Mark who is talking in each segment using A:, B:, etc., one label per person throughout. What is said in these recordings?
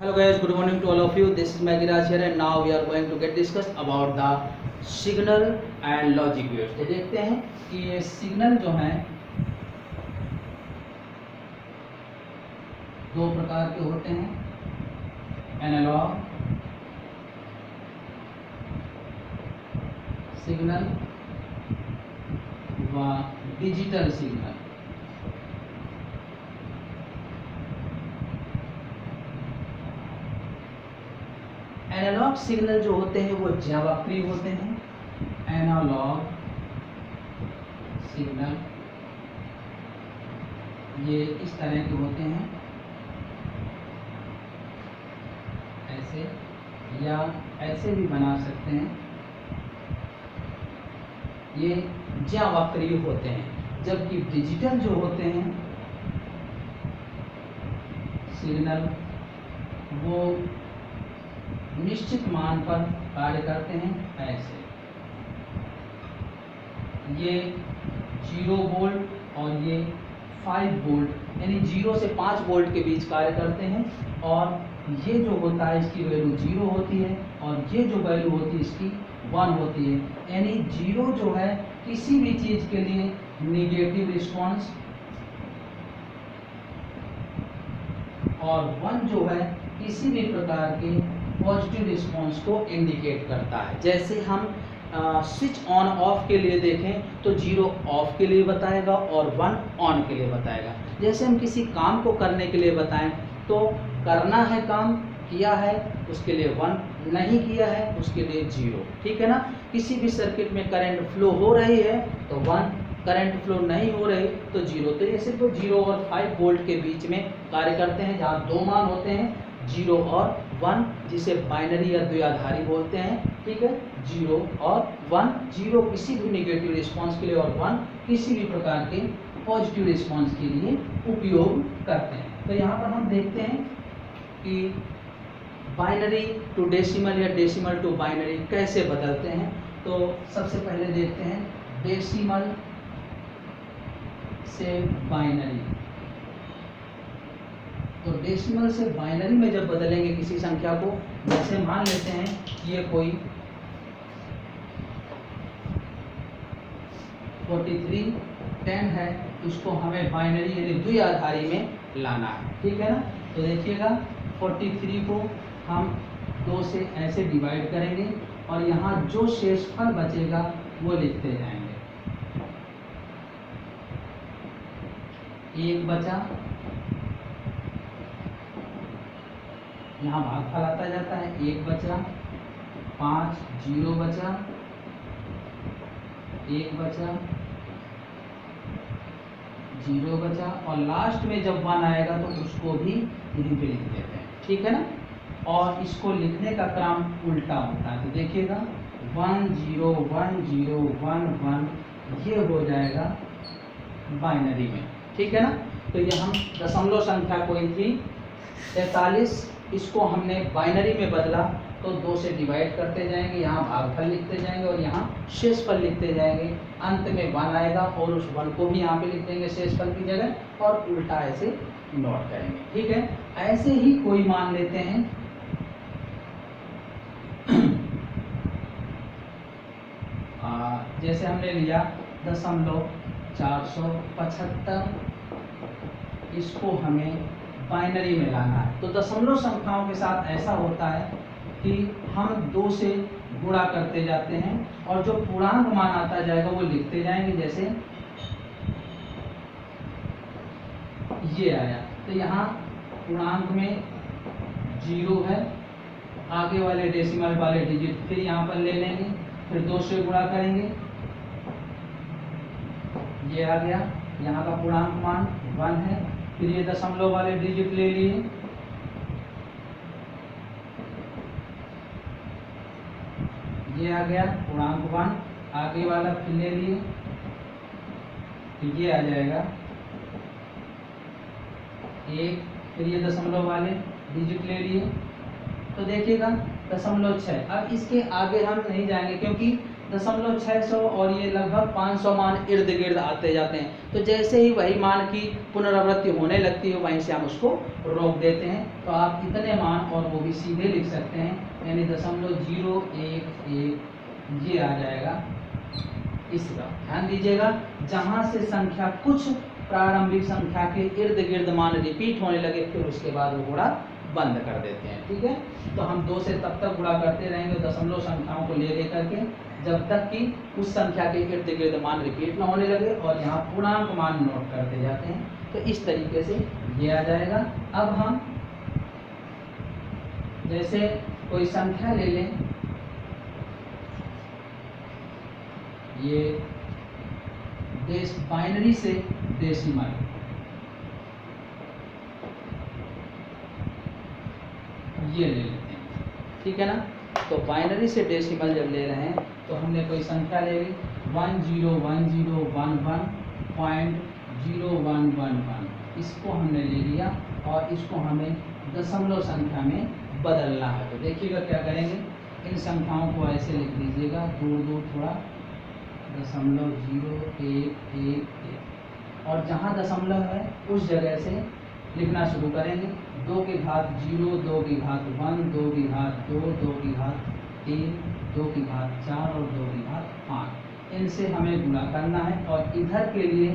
A: Hello guys, good morning to all of you. This is Maggie Raj here and now we are going to get discuss about the signal and logic waves. तो देखते हैं कि ये signal जो है दो प्रकार के होते हैं, एनालॉग सिग्नल व डिजिटल सिग्नल। एनालॉग सिग्नल जो होते हैं वो ज्यावक्रिय होते हैं। एनालॉग सिग्नल ये इस तरह के होते हैं, ऐसे या ऐसे भी बना सकते हैं। ये ज्यावक्रिय होते हैं, जबकि डिजिटल जो होते हैं सिग्नल वो निश्चित मान पर कार्य करते हैं। ऐसे ये 0 वोल्ट और ये 5 वोल्ट यानी 0 से 5 वोल्ट के बीच कार्य करते हैं, और ये जो होता है इसकी वैल्यू 0 होती है और ये जो वैल्यू होती है इसकी 1 होती है। यानी 0 जो है किसी भी चीज़ के लिए निगेटिव रिस्पॉन्स और 1 जो है किसी भी प्रकार के पॉजिटिव रिस्पॉन्स को इंडिकेट करता है। जैसे हम स्विच ऑन ऑफ के लिए देखें तो 0 ऑफ के लिए बताएगा और 1 ऑन के लिए बताएगा। जैसे हम किसी काम को करने के लिए बताएं तो करना है काम, किया है उसके लिए 1, नहीं किया है उसके लिए 0। ठीक है ना। किसी भी सर्किट में करंट फ्लो हो रही है तो 1, करंट फ्लो नहीं हो रही तो 0। तो ये सिर्फ 0 और 5 वोल्ट के बीच में कार्य करते हैं, जहाँ दो मान होते हैं 0 और 1, जिसे बाइनरी या द्विआधारी बोलते हैं। ठीक है, 0 और 1, 0 किसी भी नेगेटिव रिस्पांस के लिए और 1 किसी भी प्रकार के पॉजिटिव रिस्पांस के लिए उपयोग करते हैं। तो यहाँ पर हम देखते हैं कि बाइनरी टू डेसिमल या डेसिमल टू बाइनरी कैसे बदलते हैं। तो सबसे पहले देखते हैं डेसिमल से बाइनरी। तो डेसिमल से बाइनरी में जब बदलेंगे किसी संख्या को, जैसे मान लेते हैं ये कोई 4310 है, इसको हमें बाइनरी यानी द्विआधारी में लाना है। ठीक है ना। तो देखिएगा 43 को हम 2 से ऐसे डिवाइड करेंगे और यहाँ जो शेषफल बचेगा वो लिखते जाएंगे। 1 बचा, यहाँ भागफल आता जाता है, 1 बचा, 5, 0 बचा, 1 बचा, 0 बचा, और लास्ट में जब 1 आएगा तो उसको भी यहीं पे लिख देते हैं। ठीक है ना। और इसको लिखने का क्रम उल्टा होता है। तो देखिएगा 1 0 1 0 1 1 ये हो जाएगा बाइनरी में। ठीक है ना। तो ये हम दशमलव संख्या कोई थी 43, इसको हमने बाइनरी में बदला तो 2 से डिवाइड करते जाएंगे, यहाँ भागफल लिखते जाएंगे और यहाँ शेषफल लिखते जाएंगे। अंत में 1 आएगा और उस 1 को भी यहाँ पे लिख देंगे शेषफल की जगह, और उल्टा ऐसे नोट करेंगे। ठीक है। ऐसे ही कोई मान लेते हैं जैसे हमने लिया 0.475, इसको हमें बाइनरी में लाना है। तो दशमलव संख्याओं के साथ ऐसा होता है कि हम 2 से गुणा करते जाते हैं और जो पूर्णांक मान आता जाएगा वो लिखते जाएंगे। जैसे ये आया तो यहाँ पूर्णांक में 0 है, आगे वाले डेसिमल वाले डिजिट फिर यहाँ पर ले लेंगे, फिर 2 से गुणा करेंगे, ये आ गया। यहाँ का पूर्णांक मान 1 है, फिर ये दशमलव वाले डिजिट ले लिए, ये आ गया पूर्णांक 1, आगे वाला फिर ले लिए, फिर ये आ जाएगा 1, फिर ये दशमलव वाले डिजिट ले लिए। तो देखिएगा 0.6। अब इसके आगे हम नहीं जाएंगे क्योंकि .600 और ये लगभग 500 मान इर्द गिर्द आते जाते हैं। तो जैसे ही वही मान की पुनरावृत्ति होने लगती है वहीं से हम उसको रोक देते हैं। तो आप इतने मान और वो भी सीधे लिख सकते हैं, यानी 0.011 ये आ जाएगा। इसका ध्यान दीजिएगा, जहाँ से संख्या कुछ प्रारंभिक संख्या के इर्द गिर्द मान रिपीट होने लगे फिर उसके बाद वो गुणा बंद कर देते हैं। ठीक है, तो हम 2 से तब तक गुणा करते रहेंगे दशमलव संख्याओं को ले करके जब तक कि उस संख्या के इर्द गिर्द मान रिपीट ना होने लगे, और यहाँ पूर्णांक मान नोट करते जाते हैं। तो इस तरीके से ये आ जाएगा। अब हम जैसे कोई संख्या ले लें, ये बाइनरी से डेसिमल, ये ले लेते हैं। ठीक है ना, तो बाइनरी से डेसिमल जब ले रहे हैं तो हमने कोई संख्या ले ली 101011.0111, इसको हमने ले लिया और इसको हमें दशमलव संख्या में बदलना है। तो देखिएगा क्या करेंगे, इन संख्याओं को ऐसे लिख दीजिएगा, दूर थोड़ा 0.0111, और जहाँ दशमलव है उस जगह से लिखना शुरू करेंगे। 2 की घात 0, 2 की घात 1, 2 की घात 2, 2 की घात 3, 2 की घात 4 और 2 की घात 5। इनसे हमें गुणा करना है और इधर के लिए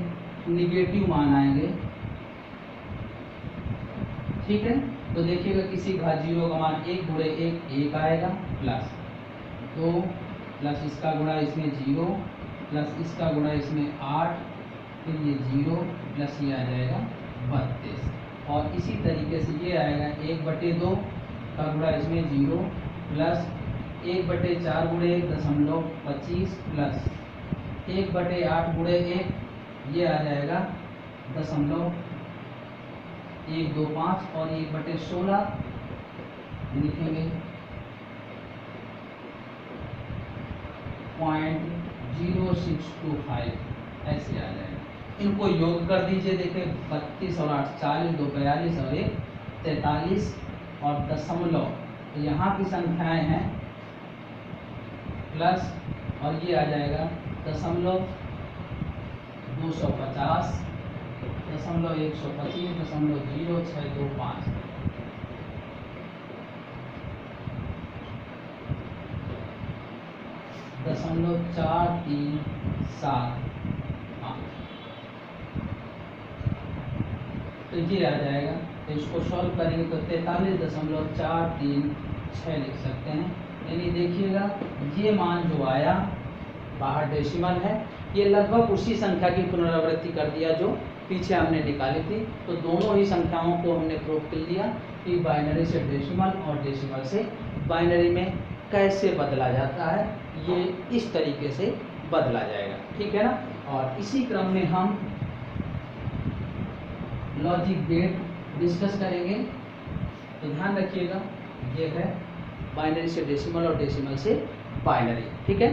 A: निगेटिव मान आएंगे। ठीक है, तो देखिएगा किसी घात 0 का मान 1 गुणे 1 आएगा, प्लस 2 प्लस इसका गुणा इसमें 0 प्लस इसका गुणा इसमें 8, फिर ये 0 प्लस ये आ जाएगा 32, और इसी तरीके से ये आएगा 1/2 का गुणा इसमें 0 प्लस 1/4 गुणे 1.25 प्लस 1/8 गुणे 1, ये आ जाएगा 0.125, और 1/16 लिखेंगे 0.0625, ऐसे आ जाएगा। इनको योग कर दीजिए, देखिए 32 और 8 40, 2 42 और 1 43 और दशमलव, तो यहाँ की संख्याएं हैं प्लस, और ये आ जाएगा 0.250, 0.125, 0.0625, 0.4375। तो ये आ जाएगा। तो इसको सॉल्व करेंगे तो 43.436 लिख सकते हैं। यानी देखिएगा ये मान जो आया बाहर डेसिमल है, ये लगभग उसी संख्या की पुनरावृत्ति कर दिया जो पीछे हमने निकाली थी। तो दोनों ही संख्याओं को हमने प्रूव कर लिया कि बाइनरी से डेसिमल और डेसिमल से बाइनरी में कैसे बदला जाता है, ये इस तरीके से बदला जाएगा। ठीक है ना, और इसी क्रम में हम लॉजिक गेट डिस्कस करेंगे। तो ध्यान रखिएगा, ये है बाइनरी से डेसिमल और डेसिमल से बाइनरी। ठीक है।